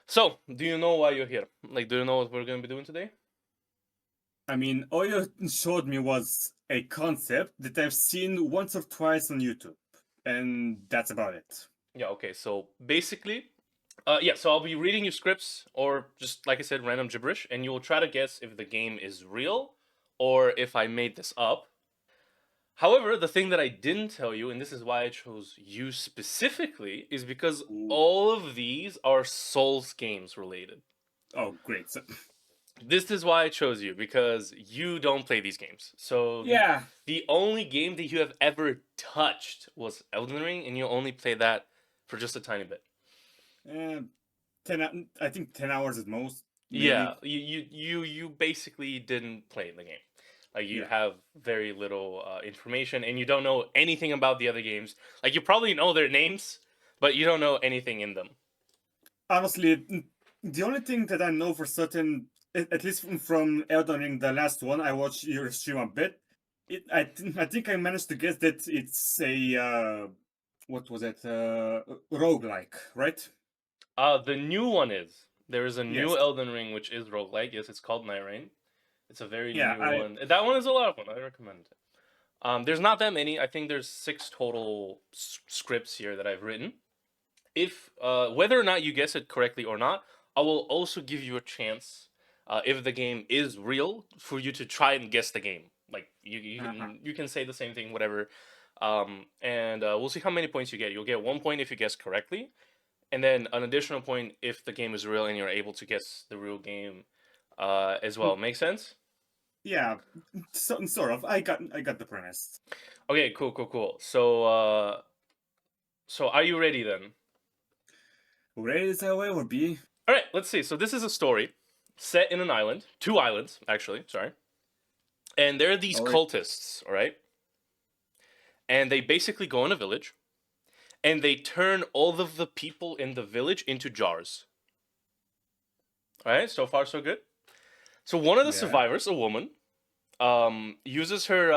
So, do you know why you're here? Like, do you know what we're gonna be doing today? I mean, all you showed me was a concept that I've seen once or twice on YouTube, and that's about it. Yeah, okay, so basically, yeah, so I'll be reading you scripts or just, like I said, random gibberish, and you will try to guess if the game is real or if I made this up. However, the thing that I didn't tell you, and this is why I chose you specifically, is because Ooh. all of these are Souls games related. Oh, great. So, This is why I chose you because you don't play these games. So the yeah, the only game that you have ever touched was Elden Ring, and you only play that for just a tiny bit. uh, I think 10 hours at most, Yeah, maybe. you basically didn't play the game. Like you Yeah. have very little information, and you don't know anything about the other games. Like you probably know their names, but you don't know anything in them. Honestly, the only thing that I know for certain, at least from Elden Ring, the last one, I watched your stream a bit. I think I managed to guess that it's a, what was it? Roguelike, right? The new one is there is a new Yes. Elden Ring which is roguelike. Yes, it's called Night Rain. It's a very Yeah, new one. That one is a lot of fun. I recommend it. There's not that many. I think there's six total scripts here that I've written. If whether or not you guess it correctly or not, I will also give you a chance. If the game is real, for you to try and guess the game. Like uh-huh. you can say the same thing, whatever. And we'll see how many points you get. You'll get 1 point if you guess correctly, and then an additional point if the game is real and you're able to guess the real game as well. Make sense? Yeah, sort of. I got the premise. Okay, cool, cool, cool. So are you ready then? Ready as I will ever be. All right, let's see. So this is a story set in an island, two islands actually. Sorry, and there are these All right. cultists. All right, and they basically go in a village and they turn all of the people in the village into jars. All right, so far so good. So one of the Yeah. survivors, a woman, uses her,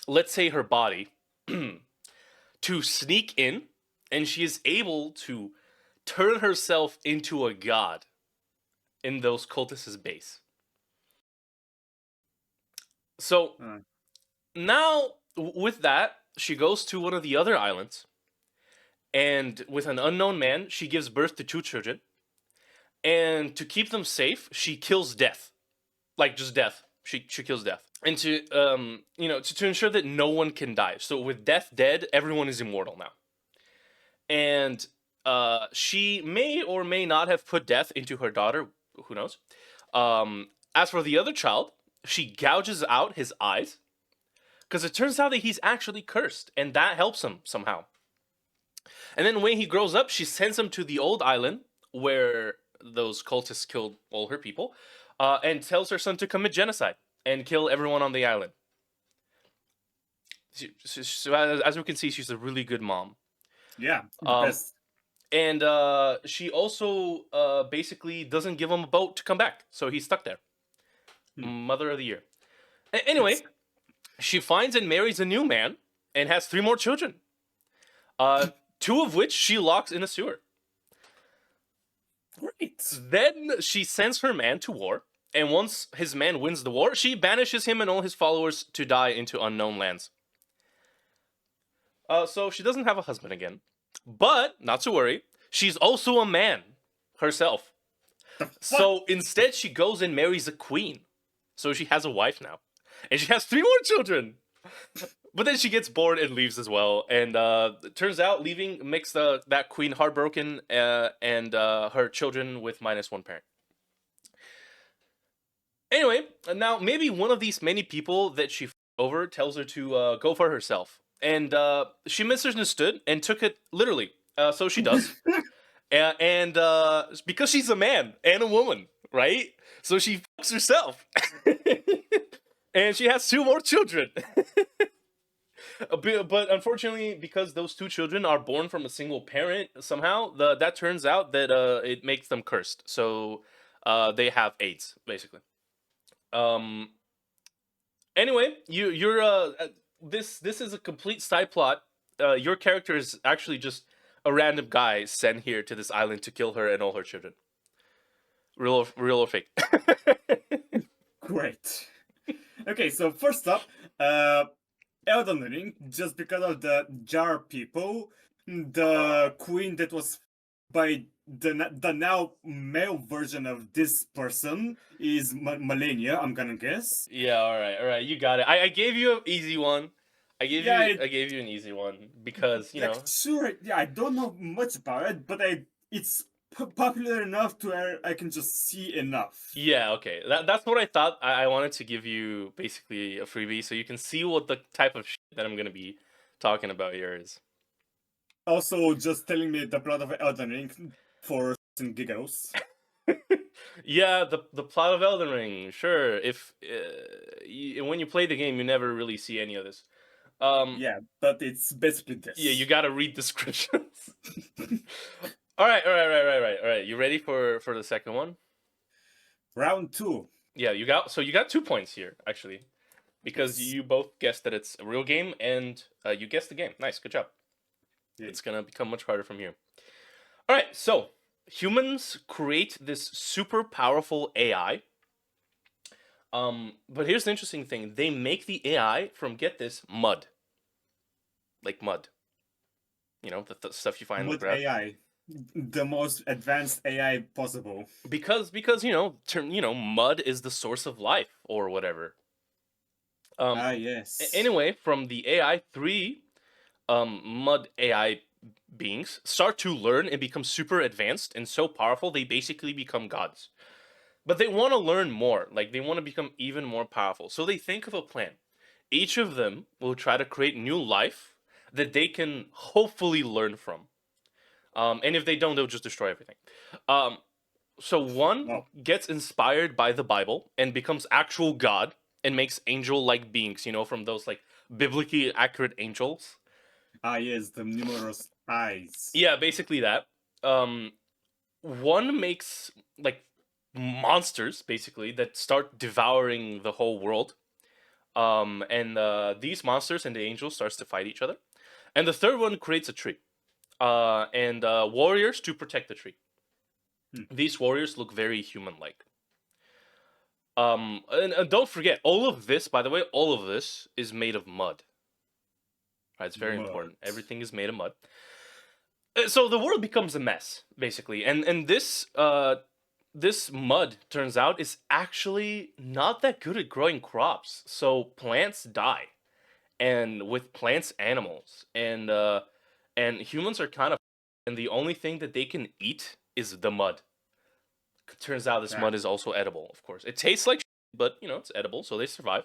let's say her body, to sneak in, and she is able to turn herself into a god in those cultists' base. So Uh, now, with that, she goes to one of the other islands, and with an unknown man, she gives birth to two children. And to keep them safe, she kills death, like just death. She kills death, and to ensure that no one can die. So with death dead, everyone is immortal now. And she may or may not have put death into her daughter. Who knows? As for the other child, she gouges out his eyes because it turns out that he's actually cursed, and that helps him somehow. And then when he grows up, she sends him to the old island where those cultists killed all her people, and tells her son to commit genocide and kill everyone on the island. So as we can see, she's a really good mom. yeah, the Um, best. and she also basically doesn't give him a boat to come back, so he's stuck there. Hmm. Mother of the year. It's Anyway, she finds and marries a new man and has three more children. Uh, two of which she locks in a sewer. great. Then she sends her man to war, and once his man wins the war, she banishes him and all his followers to die into unknown lands. So she doesn't have a husband again. But, not to worry, she's also a man herself. The fuck? So instead, she goes and marries a queen. So she has a wife now. And she has three more children. But then she gets bored and leaves as well. And it turns out leaving makes that queen heartbroken, and her children with minus one parent. Anyway, now maybe one of these many people that she over tells her to go for herself. And she misunderstood and took it literally. So she does. And because she's a man and a woman, right? So she fucks herself. And she has two more children. But unfortunately, because those two children are born from a single parent, somehow that turns out that it makes them cursed. So they have AIDS, basically. Um. Anyway, you're this is a complete side plot. Your character is actually just a random guy sent here to this island to kill her and all her children. Real or fake? Great. Okay, so first up, uh, Elden Ring, just because of the jar people, the queen that was by the now male version of this person is Malenia, I'm gonna guess. Yeah, all right, you got it. I gave you an easy one. Yeah, I gave you an easy one because you like know. sure, yeah, I don't know much about it, but it's popular enough to where I can just see enough. Yeah, okay. That's what I thought. I wanted to give you basically a freebie so you can see what the type of shit that I'm gonna be talking about here is. Also, just telling me the plot of Elden Ring for giggles. Yeah, the plot of Elden Ring. Sure, if when you play the game, you never really see any of this. Yeah, but it's basically Yeah, you this. gotta read descriptions. All right. You ready for the second one? Round two. Yeah, you got 2 points here actually because Yes. you both guessed that it's a real game and you guessed the game. Nice, good job. Yay. It's gonna become much harder from here. All right, so humans create this super powerful AI. But here's the interesting thing: they make the AI from, get this, mud, like mud. You know, the stuff you find in the Mud ground. AI. The most advanced AI possible. Because mud is the source of life or whatever. Ah, yes. Anyway, from the AI, three mud AI beings start to learn and become super advanced and so powerful they basically become gods. But they want to learn more, like they want to become even more powerful. So they think of a plan. Each of them will try to create new life that they can hopefully learn from. And if they don't, they'll just destroy everything. Um, so one Wow. gets inspired by the Bible and becomes actual God and makes angel-like beings, from those like biblically accurate angels. Ah, yes, the numerous eyes. Yeah, basically that. Um, one makes like monsters basically that start devouring the whole world. And these monsters and the angels starts to fight each other. And the third one creates a tree. And warriors to protect the tree. Hmm. These warriors look very human-like. And don't forget, all of this, by the way, all of this is made of mud. Right, it's very Mud. important. Everything is made of mud. So the world becomes a mess, basically, and this mud turns out is actually not that good at growing crops. So plants die, and with plants, animals, and humans are kind of, and the only thing that they can eat is the mud. Turns out this Ah, mud is also edible. Of course, it tastes like, but it's edible, so they survive.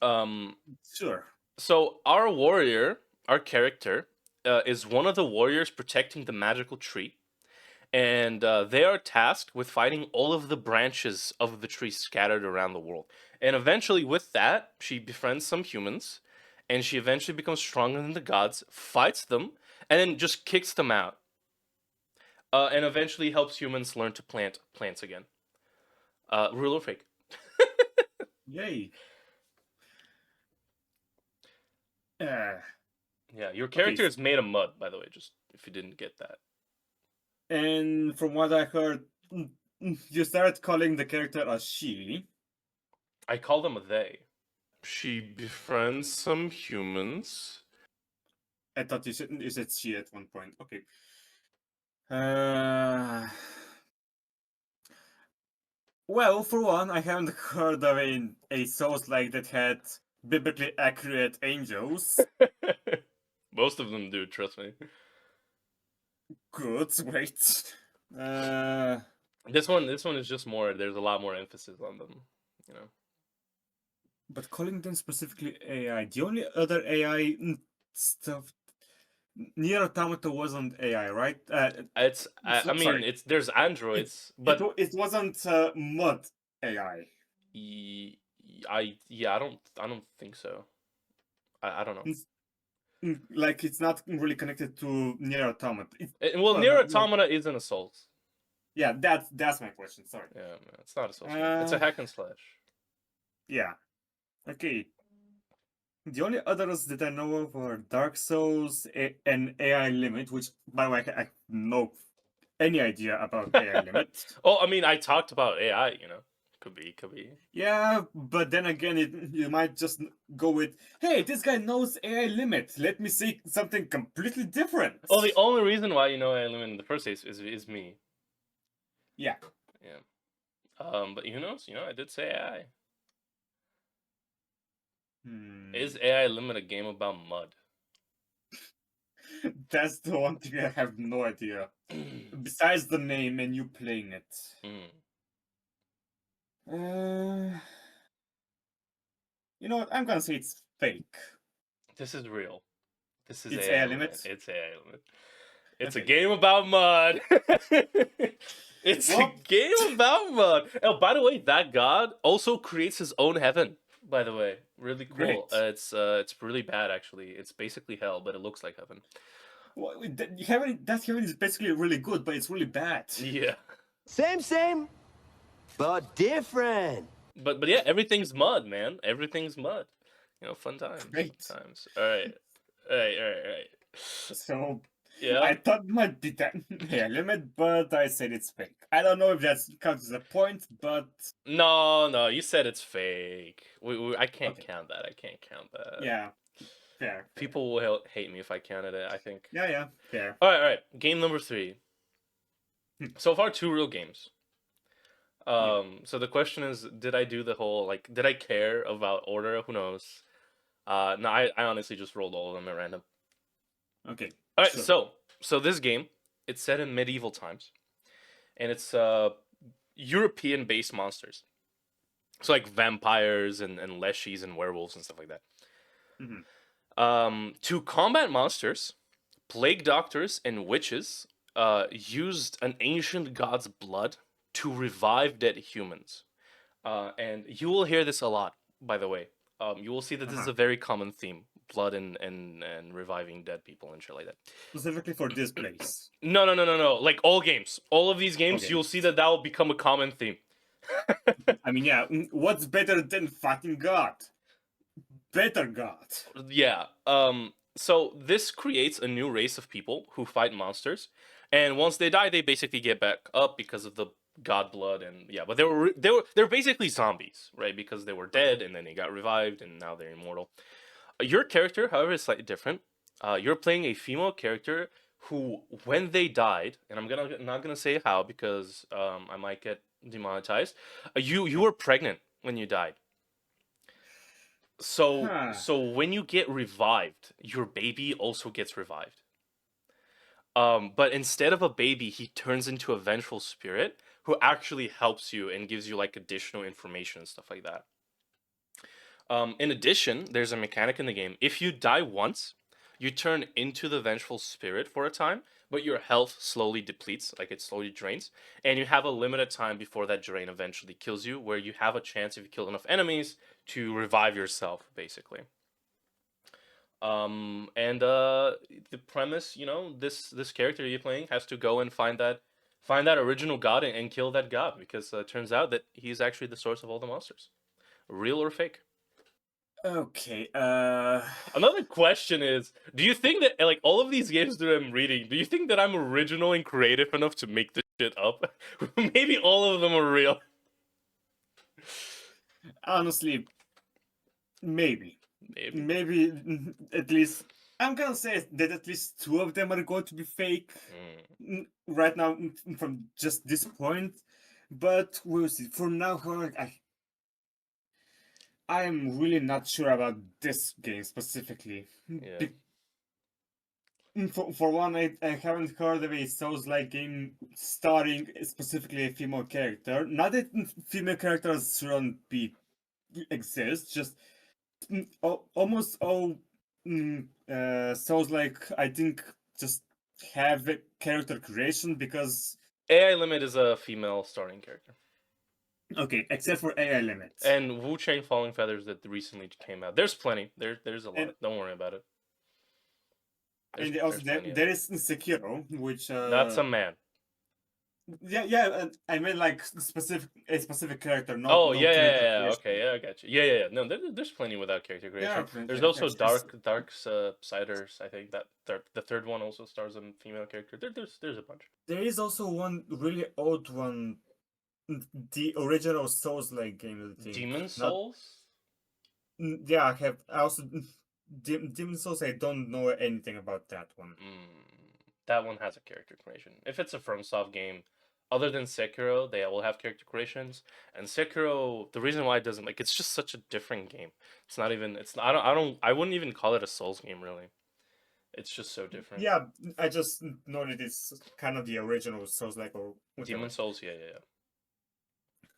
Um, sure. so our warrior, our character, is one of the warriors protecting the magical tree, and they are tasked with finding all of the branches of the tree scattered around the world. And eventually, with that, she befriends some humans, and she eventually becomes stronger than the gods, fights them, and then just kicks them out. And eventually helps humans learn to plant plants again. Real or fake? Yay. Uh, Yeah, your okay, character is made of mud, by the way, just if you didn't get that. and from what I heard, you started calling the character a she. I call them a they. She befriends some humans. I thought you said she at one point. Okay. Uh, well, for one, I haven't heard of a Souls like that had biblically accurate angels. Most of them do, trust me. Good, great. Uh, This one is just more. There's a lot more emphasis on them. You know, but calling them specifically AI, the only other AI stuff, Nier Automata wasn't AI, right? I mean, Sorry, it's there's it androids, it but it wasn't Mud AI. I don't think so. I don't know. Like it's not really connected to Nier Automata. Well, Well, Nier no, Automata is an assault. yeah, that's my question. Sorry. Yeah, man, it's not a Souls game. It's a Uh, hack and slash. yeah. Okay. The only others that I know of are Dark Souls and AI Limit, which, by the way, I have no any idea about AI Limit. Oh, I mean, I talked about AI. Could be, could be. Yeah, but then again, you might just go with, "Hey, this guy knows AI Limit. Let me say something completely different." Oh, the only reason why you know AI limit in the first place is me. Yeah. Yeah. But who knows? I did say AI. Hmm. Is AI limit a game about mud? That's the one thing I have no idea. Besides the name and you playing it. Mm. Uh, you know what? I'm gonna say it's fake. This is real. This is It's AI AI limit. Limit. It's AI limit. It's a Okay. game about mud. It's a Well, game about mud. Oh, by the way, that god also creates his own heaven. By the way, really cool. great. It's really bad actually. It's basically hell, but it looks like heaven. Well, that heaven is basically really good, but it's really bad. Yeah, Same, but different. but yeah, everything's mud, man. Everything's mud. Fun times, Great. fun times. All right, all right, all right, all right. So Yeah. I thought it might be that AI Limit, but I said it's fake. I don't know if that counts as a point, but No, no, you said it's fake. I can't okay. count that. I can't count that. Yeah, fair. People will hate me if I counted it, I think. Yeah, fair. All right. Game number 3. Hmm. So far, 2 real games. Yeah. So the question is, did I do the whole, like, did I care about order? Who knows? No, I honestly just rolled all of them at random. Okay. All right, Sure. so this game, it's set in medieval times, and it's European-based monsters. So like vampires and leshies and werewolves and stuff like that. Hmm. To combat monsters, plague doctors and witches used an ancient god's blood to revive dead humans. And you will hear this a lot, by the way. You will see that this is Uh-huh. a very common theme: blood and reviving dead people and shit like that. Specifically for this place. No, no, no, no, no. Like all games, all of these games, Okay. you'll see that will become a common theme. I mean, yeah, what's better than fighting God? Better God. Yeah. So this creates a new race of people who fight monsters, and once they die, they basically get back up because of the god blood and yeah. But they're basically zombies, right? Because they were dead and then they got revived and now they're immortal. Your character, however, is slightly different. You're playing a female character who, when they died, and not gonna say how because I might get demonetized. You were pregnant when you died. So Huh. so when you get revived, your baby also gets revived. But instead of a baby, he turns into a vengeful spirit who actually helps you and gives you like additional information and stuff like that. In addition, there's a mechanic in the game. If you die once, you turn into the vengeful spirit for a time, but your health slowly depletes, like it slowly drains, and you have a limited time before that drain eventually kills you, where you have a chance if you kill enough enemies to revive yourself, basically. And the premise, this character you're playing has to go and find that original god and kill that god because it turns out that he's actually the source of all the monsters, real or fake. Okay, Another question is, do you think that like all of these games that I'm reading, do you think that I'm original and creative enough to make this shit up? Maybe all of them are real. honestly, maybe. Maybe. Maybe at least I'm gonna say that at least two of them are going to be fake Mm. right now from just this point, but we'll see. For now, however, I'm really not sure about this game specifically. Yeah. Be- for one, I haven't heard of a Souls-like game starring specifically a female character. Not that female characters shouldn't be exist, just almost all Souls-like I think just have a character creation because AI Limit is a female starting character. okay, except for AI limits. And Wu Chang Falling Feathers that recently came out. There's plenty. There's a And lot. Don't worry about it. There's and also there's plenty of there them. is Sekiro, which That's a man. Yeah. I mean, like a specific character, not Oh no yeah, yeah, character yeah. creation. Okay, yeah, I got you. Yeah, yeah, yeah. No, there's plenty without character Yeah, creation. friends, There's yeah, also it's just Siders. I think that the third one also stars a female character. There's a bunch. there is also one really old one, the original Souls-like game. I think Demon not. Souls. Yeah, I also Demon Souls. I don't know anything about that one. That one has a character creation. If it's a FromSoft game, other than Sekiro, they will have character creations. And Sekiro, the reason why it doesn't it's just such a different game. It's not even. It's not, I wouldn't even call it a Souls game really. It's just so different. Yeah, I just know that it's kind of the original Souls-like or whatever. Demon Souls, yeah, yeah,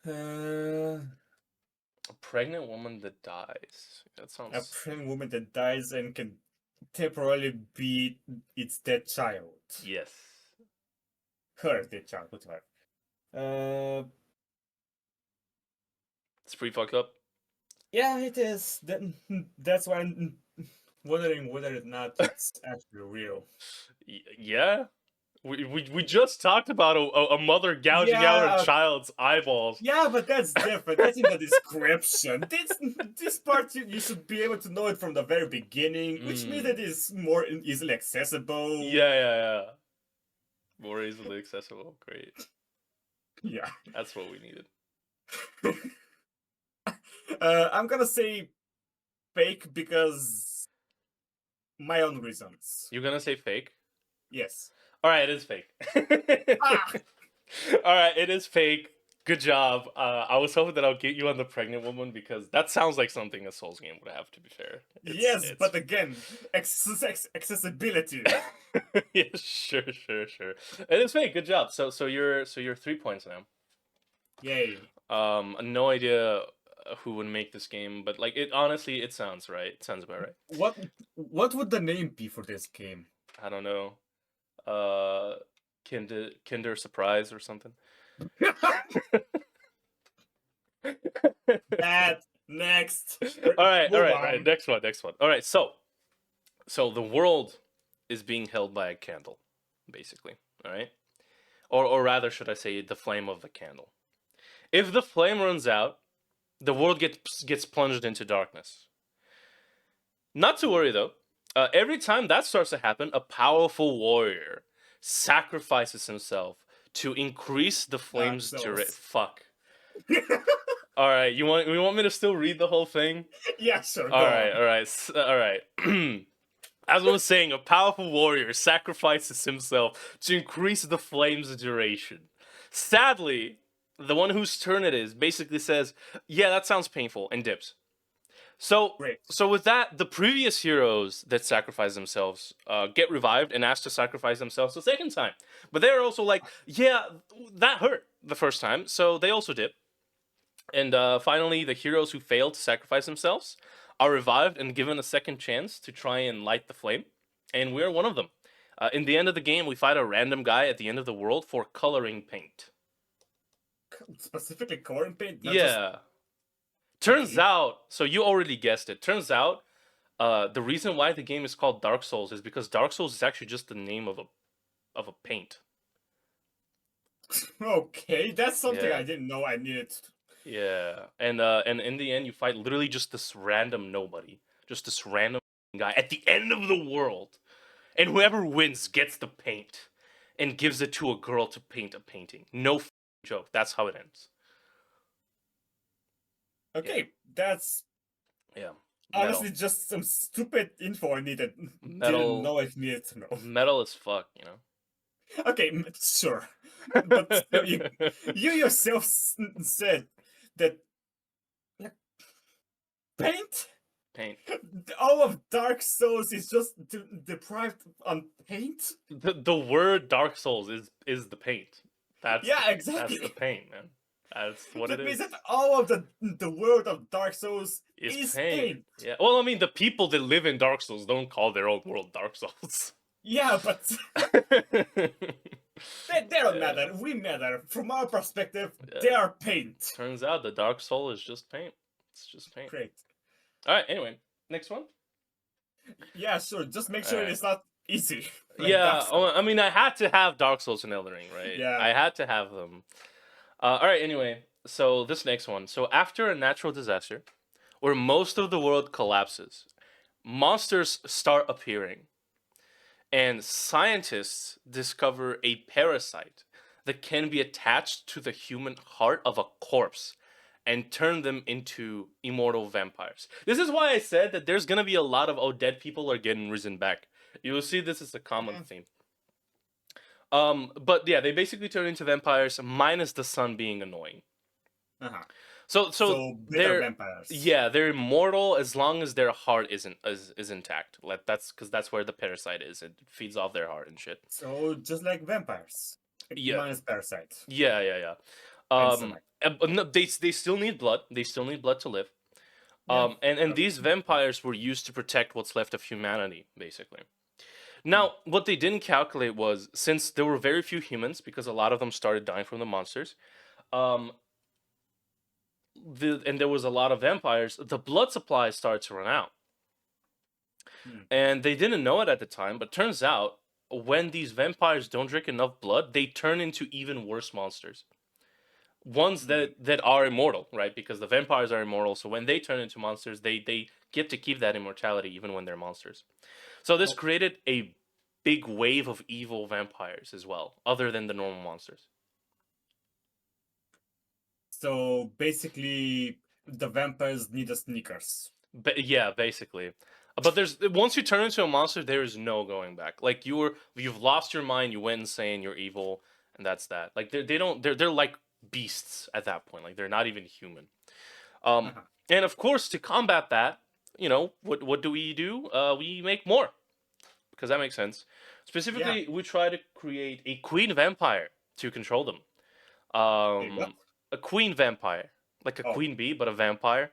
yeah. Uh, A pregnant woman that dies. That a sounds. pregnant woman that dies and can temporarily be its dead child. Yes. Her dead child, whatever. It's pretty fucked up. Yeah, it is. That's why I'm wondering whether or not it's actually real. Yeah. We just talked about a mother gouging out her Yeah. child's eyeballs. Yeah, but that's different. That's in the description. This part you should be able to know it from the very beginning, which means it is more easily accessible. Yeah, yeah, yeah. More easily accessible. Great. Yeah. That's what we needed. I'm gonna say fake because my own reasons. You're gonna say fake? Yes. All right, it is fake. Ah! All right, it is fake. Good job. I was hoping that I'll get you on the pregnant woman because that sounds like something a Souls game would have. To be fair. Yes, but again, accessibility. Yeah, sure. It is fake. Good job. So you're 3 points now. Yay. No idea who would make this game, but honestly, it sounds right. It sounds about right. What would the name be for this game? I don't know. Kinder Surprise or something. That next. All right. Move on. Next one. All right. So the world is being held by a candle, basically. All right. Or rather, should I say, the flame of the candle. If the flame runs out, the world gets plunged into darkness. Not to worry though. Every time that starts to happen, a powerful warrior sacrifices himself to increase the flame's duration. Fuck. All right, you want me to still read the whole thing? Yeah, sure. All right. As I was saying, a powerful warrior sacrifices himself to increase the flame's duration. Sadly, the one whose turn it is basically says, "Yeah, that sounds painful," and dips. So, Great. so with that, the previous heroes that sacrifice themselves get revived and asked to sacrifice themselves the second time. But they're also like, yeah, that hurt the first time, so they also dip. And finally, the heroes who failed to sacrifice themselves are revived and given a second chance to try and light the flame. And we're one of them. In the end of the game, we fight a random guy at the end of the world for coloring paint. Specifically coloring paint? Yeah. Turns out, so you already guessed it. Turns out, the reason why the game is called Dark Souls is because Dark Souls is actually just the name of a paint. Okay, that's something Yeah. I didn't know I needed. Yeah, and in the end, you fight literally just this random nobody, just this random guy at the end of the world, and whoever wins gets the paint, and gives it to a girl to paint a painting. No joke. That's how it ends. Okay, that's Yeah. honestly just some stupid info I needed. Metal. Didn't know I needed to know. Metal as fuck, you know. Okay, sure. But still, you yourself said that like, paint? Paint. All of Dark Souls is just deprived on paint? The word Dark Souls is the paint. That's exactly. That's the paint, man. That's what that it means is. that all of the world of Dark Souls is paint. Yeah. Well, I mean, the people that live in Dark Souls don't call their own world Dark Souls. Yeah, but they don't matter. We matter. From our perspective, they are paint. Turns out the Dark Soul is just paint. It's just paint. Great. All right. Anyway, next one. Yeah, sure. Just make sure Alright. it's not easy. Like Dark Yeah, Souls. I mean, I had to have Dark Souls and Elden Ring, right? Yeah. I had to have them. All right. Anyway, so this next one. So after a natural disaster, where most of the world collapses, monsters start appearing, and scientists discover a parasite that can be attached to the human heart of a corpse and turn them into immortal vampires. This is why I said that there's gonna be a lot of dead people are getting risen back. You will see this is a common Yeah. theme. But yeah, they basically turn into vampires, minus the sun being annoying. Uh-huh. So So better they're vampires. yeah, they're immortal as long as their heart is intact. Like that's because that's where the parasite is. It feeds off their heart and shit. So just like vampires. Yeah, Minus parasite. yeah. And stomach. But no, they still need blood. They still need blood to live. Yeah. And these vampires were used to protect what's left of humanity, basically. Now, what they didn't calculate was since there were very few humans, because a lot of them started dying from the monsters, um, and there was a lot of vampires, the blood supply started to run out. Hmm. And they didn't know it at the time, but turns out when these vampires don't drink enough blood, they turn into even worse monsters. Ones that are immortal, right? Because the vampires are immortal, so when they turn into monsters, they get to keep that immortality even when they're monsters. So this created a big wave of evil vampires as well, other than the normal monsters. So basically, the vampires need a sneakers. Yeah, basically. But there's once you turn into a monster, there is no going back. Like you've lost your mind, you went insane, you're evil, and that's that. Like they don't they're like beasts at that point. Like they're not even human. Um, Uh-huh. and of course, to combat that, what do? We make more because that makes sense. Yeah. Specifically, we try to create a queen vampire to control them. Wait, what? A queen vampire, like a Oh, queen bee, but a vampire.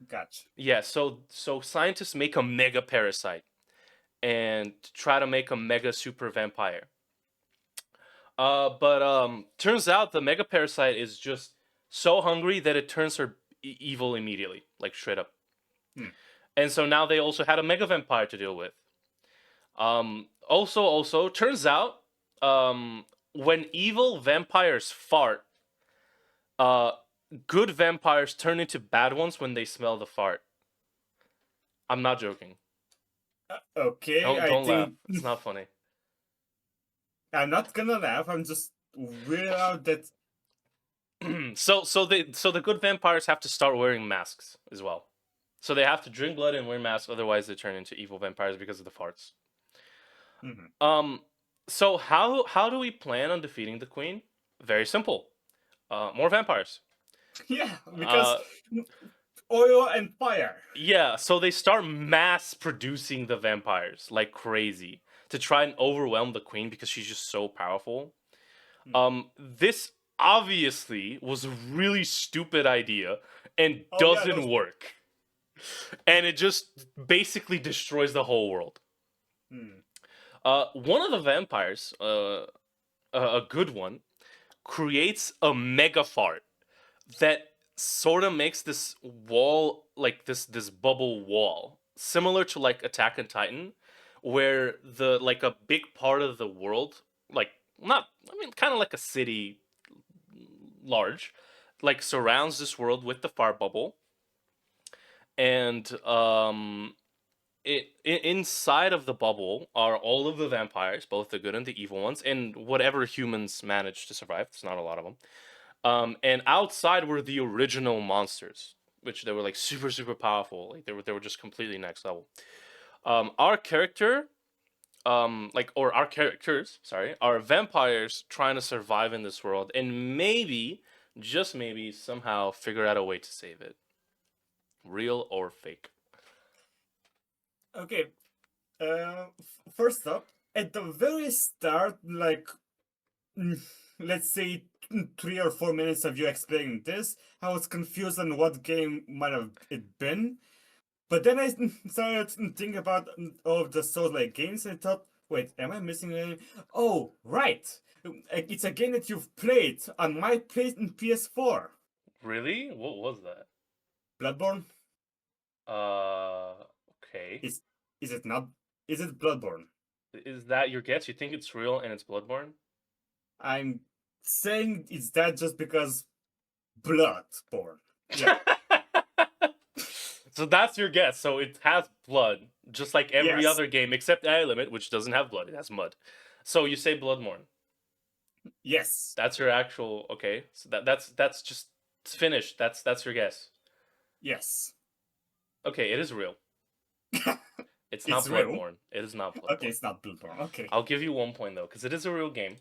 gotcha. Yeah, so scientists make a mega parasite and try to make a mega super vampire. But turns out the mega parasite is just so hungry that it turns her evil immediately, like straight up. Hmm. And so now they also had a mega vampire to deal with. Also, turns out, when evil vampires fart, uh, good vampires turn into bad ones when they smell the fart. I'm not joking. Okay, I Don't laugh. think It's not funny. I'm not gonna laugh. I'm just weird out that. So the good vampires have to start wearing masks as well. So they have to drink blood and wear masks, otherwise they turn into evil vampires because of the farts. Mhm. So how do we plan on defeating the queen? Very simple. More vampires. Yeah, because Uh, oil and fire. yeah. So they start mass producing the vampires like crazy to try and overwhelm the queen because she's just so powerful. This obviously was a really stupid idea and Oh yeah, doesn't work. And it just basically destroys the whole world. Hmm. One of the vampires, a good one, creates a mega fart that sort of makes this wall, like this bubble wall, similar to like Attack on Titan, where the like a big part of the world, like not, I mean, kind of like a city, large, like surrounds this world with the fart bubble, and inside of the bubble are all of the vampires, both the good and the evil ones, and whatever humans manage to survive. It's not a lot of them. And outside were the original monsters, which they were like super super powerful. Like they were just completely next level. Our character, or our characters, sorry, are vampires trying to survive in this world, and maybe, just maybe, somehow figure out a way to save it, real or fake. Okay. First up, at the very start, like mm, let's say 3 or 4 minutes of you explaining this, I was confused on what game might have it been. But then I started thinking about all of the Souls-like games and thought, wait, am I missing any? Oh, right! It's a game that you've played on my PS4. Really? What was that? Bloodborne? Uh, okay. Is it not? Is it Bloodborne? Is that your guess? You think it's real and it's Bloodborne? I'm saying it's that just because Bloodborne. Yeah. So that's your guess. So it has blood, just like every Yes. other game except AI Limit, which doesn't have blood. It has mud. So you say Bloodborne. Yes. That's your actual okay. So that's just it's finished. That's your guess. Yes. Okay, it is real. It's not It's real. Bloodborne. It is not Okay, Bloodborne. it's not Bloodborne. Okay. I'll give you 1 point though, because it is a real game.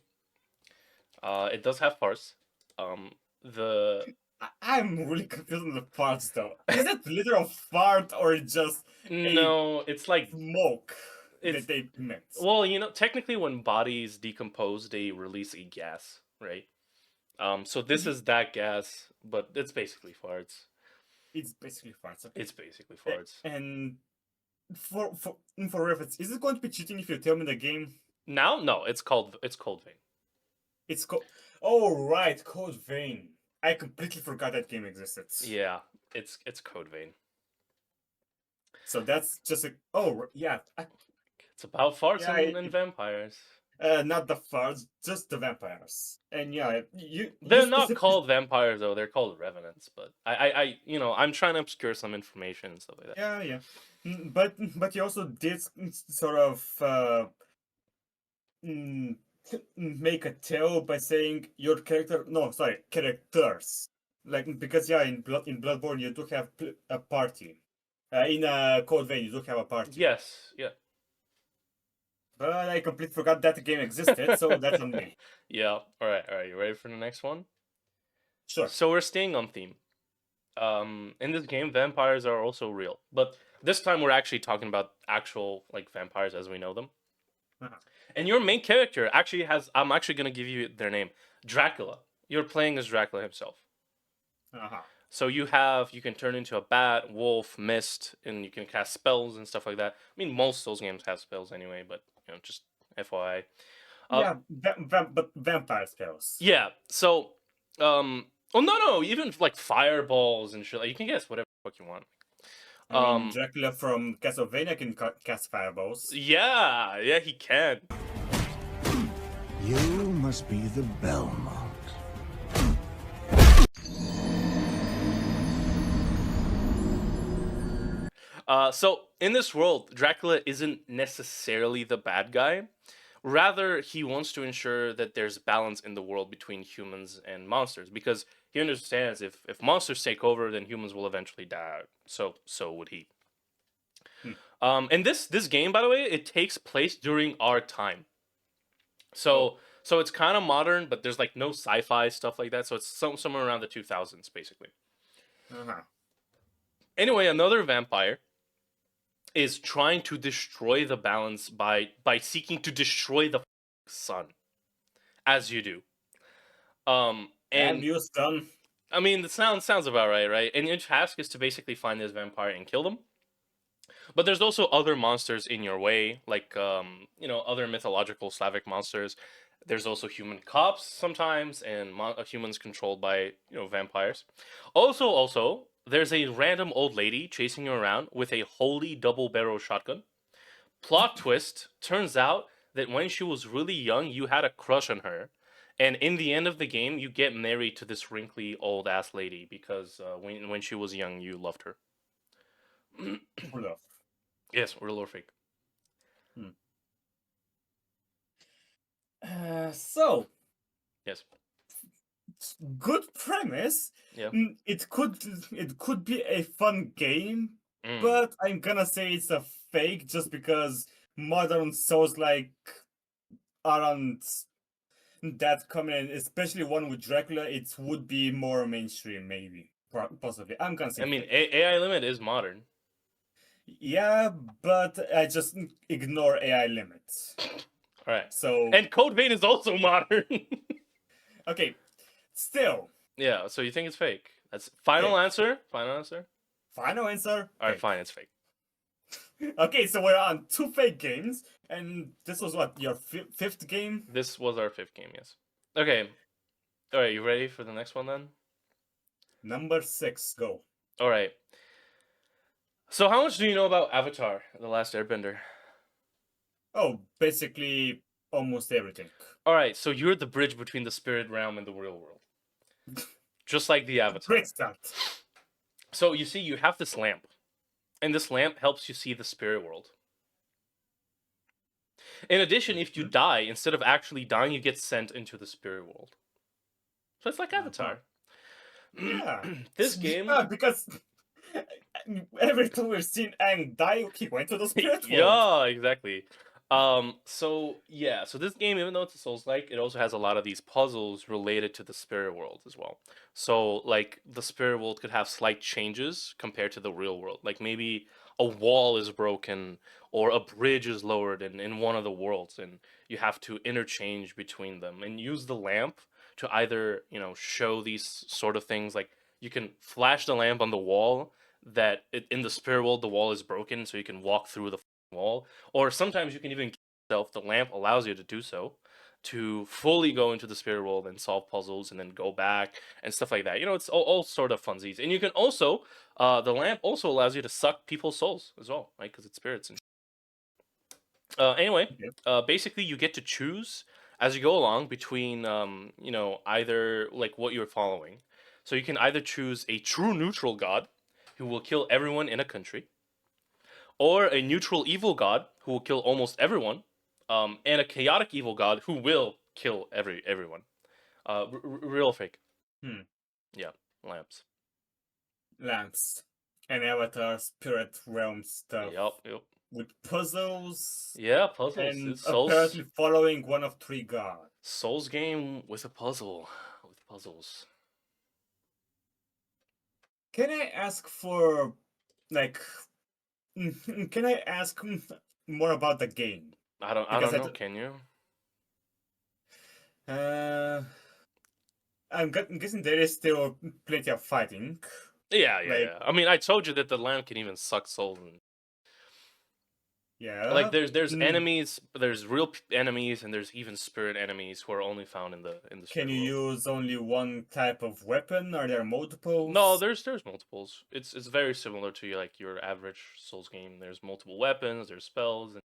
It does have parts. The I'm really confused on the parts though. Is it literal fart or just no, it's like smoke it's that they meant? well, technically when bodies decompose, they release a gas, right? So this is that gas, but it's basically farts. It's basically farts. Okay. It's basically farts. And for reference, is it going to be cheating if you tell me the game? Now, no, it's Cold Vein. It's called. Oh right, Code Vein. I completely forgot that game existed. Yeah, it's Code Vein. So that's just a. Oh yeah. It's about farts Yeah, and vampires. Not the farts, just the vampires. And yeah, They're not called vampires though; they're called revenants. But I'm trying to obscure some information and stuff like that. Yeah, yeah. But you also did sort of mm, make a tell by saying your character. No, sorry, characters. Like because yeah, in Bloodborne you do have a party. In Code Vein you do have a party. Yes, yeah, But I completely forgot that game existed, so that's on me. yeah. All right. You ready for the next one? Sure. So we're staying on theme. In this game, vampires are also real, but this time we're actually talking about actual like vampires as we know them. Uh-huh. And your main character actually has. I'm actually gonna give you their name, Dracula. You're playing as Dracula himself. Uh-huh. So you can turn into a bat, wolf, mist, and you can cast spells and stuff like that. I mean, most of those games have spells anyway, but just FYI. Yeah, but vampire spells. Yeah. So, oh no, even like fireballs and shit. Like, you can guess whatever the fuck you want. I mean, Dracula from Castlevania can cast fireballs. Yeah, he can. You must be the Belmont. So in this world, Dracula isn't necessarily the bad guy. Rather, he wants to ensure that there's balance in the world between humans and monsters because he understands if monsters take over, then humans will eventually die. So would he. And this game, by the way, it takes place during our time. So it's kind of modern, but there's like no sci-fi stuff like that. So it's somewhere around the 2000s, basically. Uh-huh. Anyway, another vampire is trying to destroy the balance by seeking to destroy the sun, as you do. And you son. I mean, the sounds about right? And your task is to basically find this vampire and kill them. But there's also other monsters in your way, like other mythological Slavic monsters. There's also human cops sometimes, and humans controlled by vampires. Also, there's a random old lady chasing you around with a holy double barrel shotgun. Plot twist: turns out that when she was really young, you had a crush on her, and in the end of the game, you get married to this wrinkly old ass lady because when she was young, you loved her. Love. Yes, real or fake. So Yes. good premise. Yeah. It could be a fun game, Mm. but I'm gonna say it's a fake just because modern Souls like aren't that common, and especially one with Dracula, it would be more mainstream, maybe, possibly. I'm gonna say. I mean, fake. AI Limit is modern. Yeah, but I just ignore AI limits. All right. So And Code Vein is also modern. okay, still Yeah. So you think it's fake? That's final Fake. answer. Final answer. final answer. All right, fake. fine. It's fake. Okay, so we're on 2 fake games, and this was what, your fifth game? This was our 5th game. Yes. Okay. All right. You ready for the next one then? Number 6, go. All right. So how much do you know about Avatar: The Last Airbender? Oh, basically almost everything. All right, so you're the bridge between the spirit realm and the real world, just like the Great Avatar. start. So you see, you have this lamp, and this lamp helps you see the spirit world. In addition, if you Mhm. die, instead of actually dying, you get sent into the spirit world. So it's like Uh-huh. Avatar. Yeah. This game, Yeah, because every time we've seen Aang die, he went to the spirit world. yeah, exactly. So yeah, so this game, even though it's a Souls-like, it also has a lot of these puzzles related to the spirit world as well. So like the spirit world could have slight changes compared to the real world. Like maybe a wall is broken or a bridge is lowered in one of the worlds, and you have to interchange between them and use the lamp to either, show these sort of things. Like you can flash the lamp on the wall that in the spirit world the wall is broken, so you can walk through the wall, or sometimes you can even yourself. The lamp allows you to do so, to fully go into the spirit world and solve puzzles, and then go back and stuff like that. It's all sort of funsies, and you can also, the lamp also allows you to suck people's souls as well, right? Because it's spirits. And anyway, Okay. basically you get to choose as you go along between, either like what you're following. So you can either choose a true neutral god who will kill everyone in a country, or a neutral evil god who will kill almost everyone, and a chaotic evil god who will kill everyone. Real or fake? Hmm. Yeah, lamps. Lamps. And Avatar spirit realm stuff. Yep. With puzzles Yeah, puzzles. and It's apparently following one of three gods. Souls game with a puzzle. With puzzles. Can I ask for, like, can I ask more about the game? I Because don't know. Can you? uh, I'm guessing there is still plenty of fighting. Like, Yeah. I mean, I told you that the lamp can even suck souls. And like, yeah. there's mm, enemies. There's real enemies, and there's even spirit enemies who are only found in the Can spirit you world. use only one type of weapon? Are there No, multiples? there's multiples. It's very similar to like your average Souls game. There's multiple weapons, there's spells, and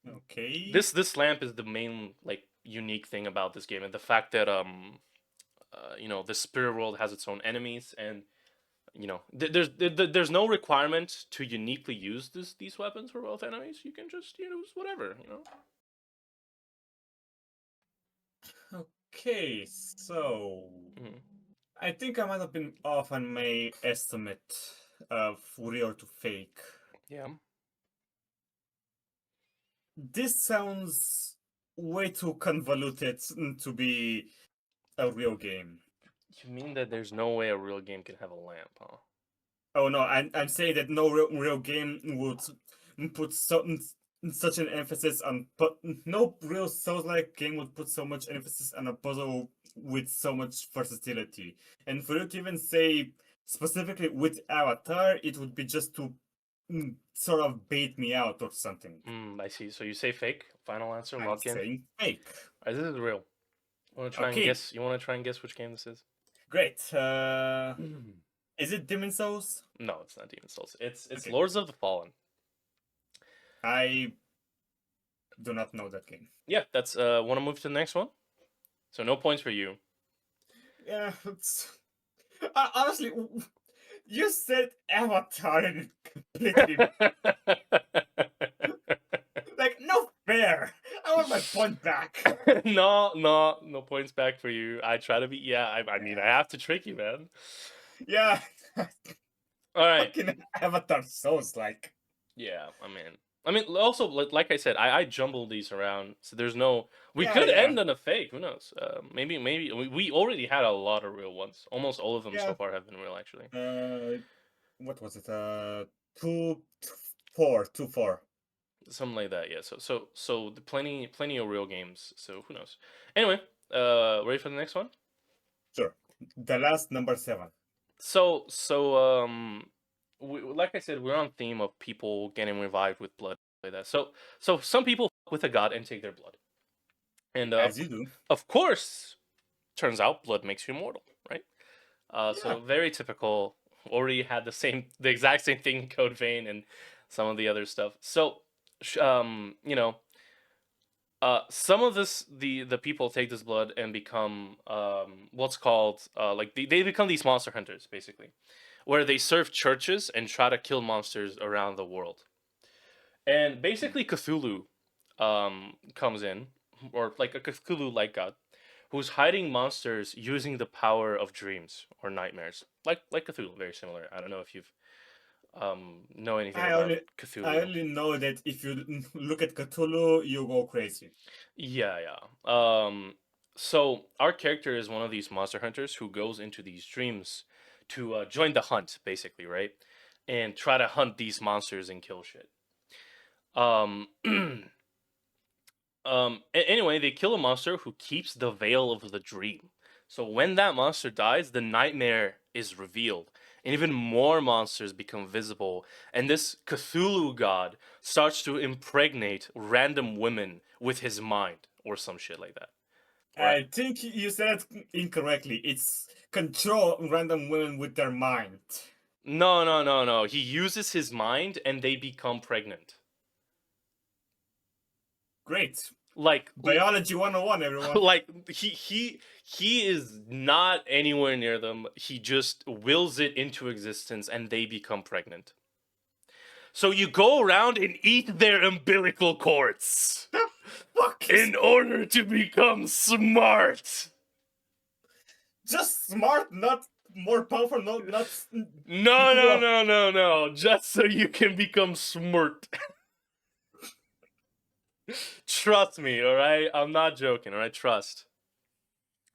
Okay. this lamp is the main like unique thing about this game, and the fact that the spirit world has its own enemies, and there's no requirement to uniquely use these weapons for both enemies. You can just use whatever. Okay, so Mhm. I think I might have been off on my estimate of real to fake. Yeah. This sounds way too convoluted to be a real game. You mean that there's no way a real game can have a lamp, huh? Oh no, I'm saying that no real game would put such an emphasis on, but no real Souls-like game would put so much emphasis on a puzzle with so much versatility. And for you to even say specifically with Avatar, it would be just to sort of bait me out or something. I see. So you say fake. Final answer. I'm Lock in. saying fake. Alright, this is real. Want to try and Okay, guess? You want to try and guess which game this is? great. Is it Demon Souls? No, it's not Demon Souls. It's Okay, Lords of the Fallen. I do not know that game. Yeah, that's want to move to the next one? So no points for you. Yeah, it's honestly, you said Avatar and it completely like no fair. I want my point back. no points back for you. I try to be. Yeah, I mean, I have to trick you, man. Yeah, All right. fucking Avatar Souls like. Yeah, I mean, also like I said, I jumbled these around, so there's no. We Yeah, could yeah, end on a fake. Who knows? Maybe we already had a lot of real ones. Almost all of them so yeah. far have been real, actually. What was it? Two, 4, 2-4. Something like that. Yeah. So the plenty of real games. So who knows? Anyway, ready for the next one? Sure. The last number 7. So like I said, we're on theme of people getting revived with blood like that. So some people fuck with a god and take their blood, and As you do. of course, turns out blood makes you immortal, right? Yeah. So very typical. Already had the exact same thing in Code Vein and some of the other stuff. So you know, some of the people take this blood and become what's called like they become these monster hunters basically, where they serve churches and try to kill monsters around the world. And basically Cthulhu comes in, or like a Cthulhu like god, who's hiding monsters using the power of dreams or nightmares, like Cthulhu, very similar. I don't know if you've know anything I about only I Cthulhu. only know that if you look at Cthulhu, you go crazy. Yeah, yeah. So our character is one of these monster hunters who goes into these dreams to join the hunt, basically, right? And try to hunt these monsters and kill shit. Um, anyway, they kill a monster who keeps the veil of the dream. So when that monster dies, the nightmare is revealed, and even more monsters become visible. And this Cthulhu god starts to impregnate random women with his mind, or some shit like that. Right? I think you said it incorrectly. It's control random women with their mind. No, no, no, no. He uses his mind, and they become pregnant. Great. Like Biology 101, everyone. like he is not anywhere near them. He just wills it into existence and they become pregnant. So you go around and eat their umbilical cords Fuck is in order to become smart. just smart, not more powerful, no, not No, no, no, no, no. Just so you can become smart. Trust me, all right? I'm not joking, all right? Trust.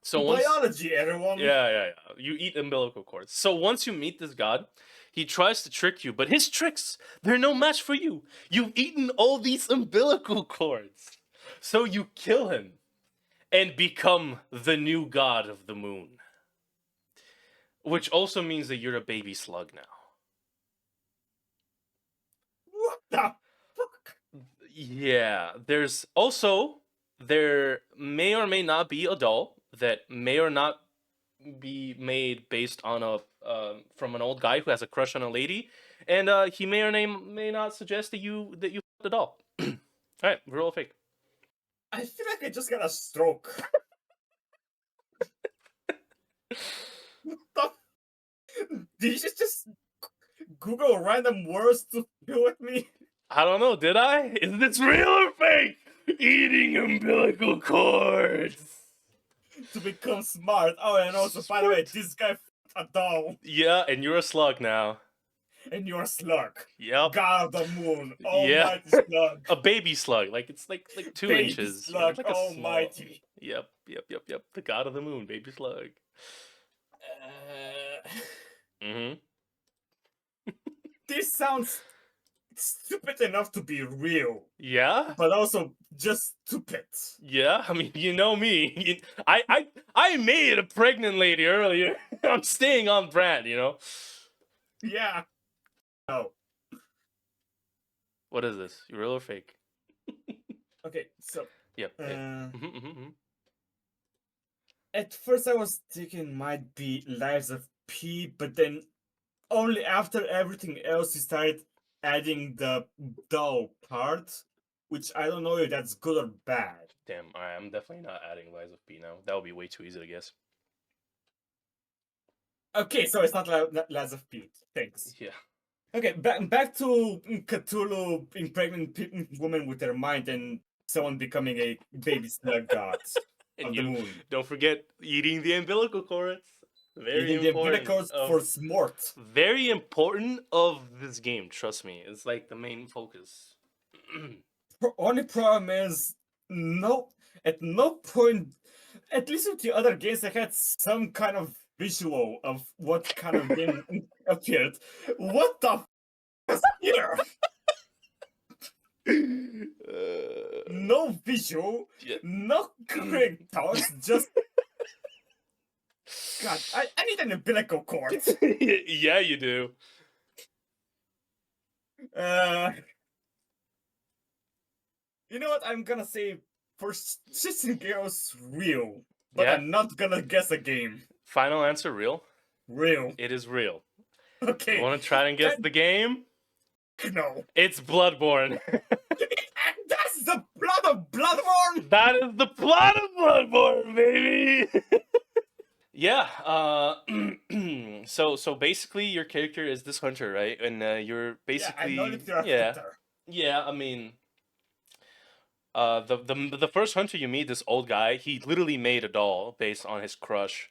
So once biology, everyone. Yeah, yeah, yeah. You eat umbilical cords. So once you meet this god, he tries to trick you, but his tricks, they're no match for you. You've eaten all these umbilical cords. So you kill him and become the new god of the moon. Which also means that you're a baby slug now. What the fuck? Yeah, there may or may not be a doll that may or not be made based on a from an old guy who has a crush on a lady, and he may or may not suggest that you fucked the doll. All right, real or fake? I feel like I just got a stroke. What the? Did you just Google random words to deal with me? I don't know. Did I? Is this real or fake? Eating umbilical cords. To become smart. Oh, and also, by the way, this guy f***ed a doll, Yeah, and you're a slug now. and you're a slug. Yep. God of the moon, Yeah. almighty slug. A baby slug, like it's like 2 Baby inches. slug, Like a small- almighty. Yep, yep, yep, yep. The god of the moon, baby slug. Mm-hmm. This sounds stupid enough to be real, Yeah. but also just stupid. Yeah, I mean, you know me. I made a pregnant lady earlier. I'm staying on brand, you know. Yeah. Oh, What is this? Real or fake? okay, so Yep. uh, Mm-hmm. at first I was thinking might be Lives of P, but then only after everything else you started adding the doll part, which I don't know if that's good or bad. Damn. All right, I'm definitely not adding Lies of P now. That would be way too easy to guess. Okay, so it's not Lives of P. Thanks. Yeah. Okay, back to Cthulhu impregnating woman with her mind and someone becoming a baby slug god And of the you moon. don't forget eating the umbilical cords. Very Eating the important. umbilicals for smart. Very important of this game. Trust me, it's like the main focus. Only problem is, at no point, at least with the other games, I had some kind of visual of what kind of game appeared. What the is here? No visual, Yeah. no characters, just. God, I need an umbilical cord. Yeah, you do. You know what? I'm gonna say for shits and giggles, real. But Yeah. I'm not gonna guess a game. Final answer, real. Real. It is real. Okay. You want to try and guess Then- the game? No. It's Bloodborne. the blood of Bloodborne. That is the plot of Bloodborne, baby. Yeah. So basically, your character is this hunter, right? And you're Yeah, basically I know that you're a yeah, hunter. yeah. I mean, the first hunter you meet, this old guy, he literally made a doll based on his crush.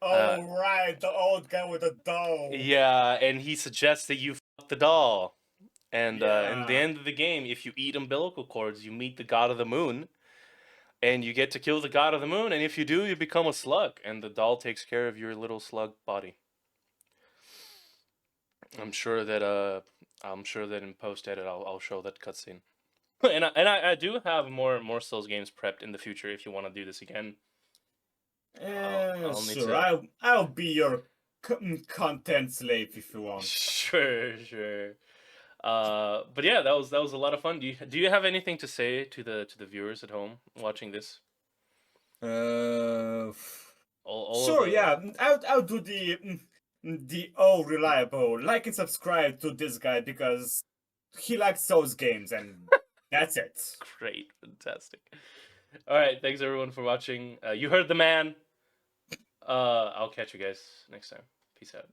Oh right, the old guy with the doll. Yeah, and he suggests that you fuck the doll. And in the Yeah. end of the game, if you eat umbilical cords, you meet the god of the moon, and you get to kill the god of the moon. And if you do, you become a slug, and the doll takes care of your little slug body. I'm sure that in post edit I'll show that cutscene. And I do have more Souls games prepped in the future if you want to do this again. I'll need Sure, to. I'll be your content slave if you want. Sure. But yeah, that was a lot of fun. Do you have anything to say to the viewers at home watching this? All of Sure, the yeah. I'll do the reliable like and subscribe to this guy because he likes those games and that's it. great, fantastic. All right, thanks everyone for watching. You heard the man. I'll catch you guys next time. Peace out.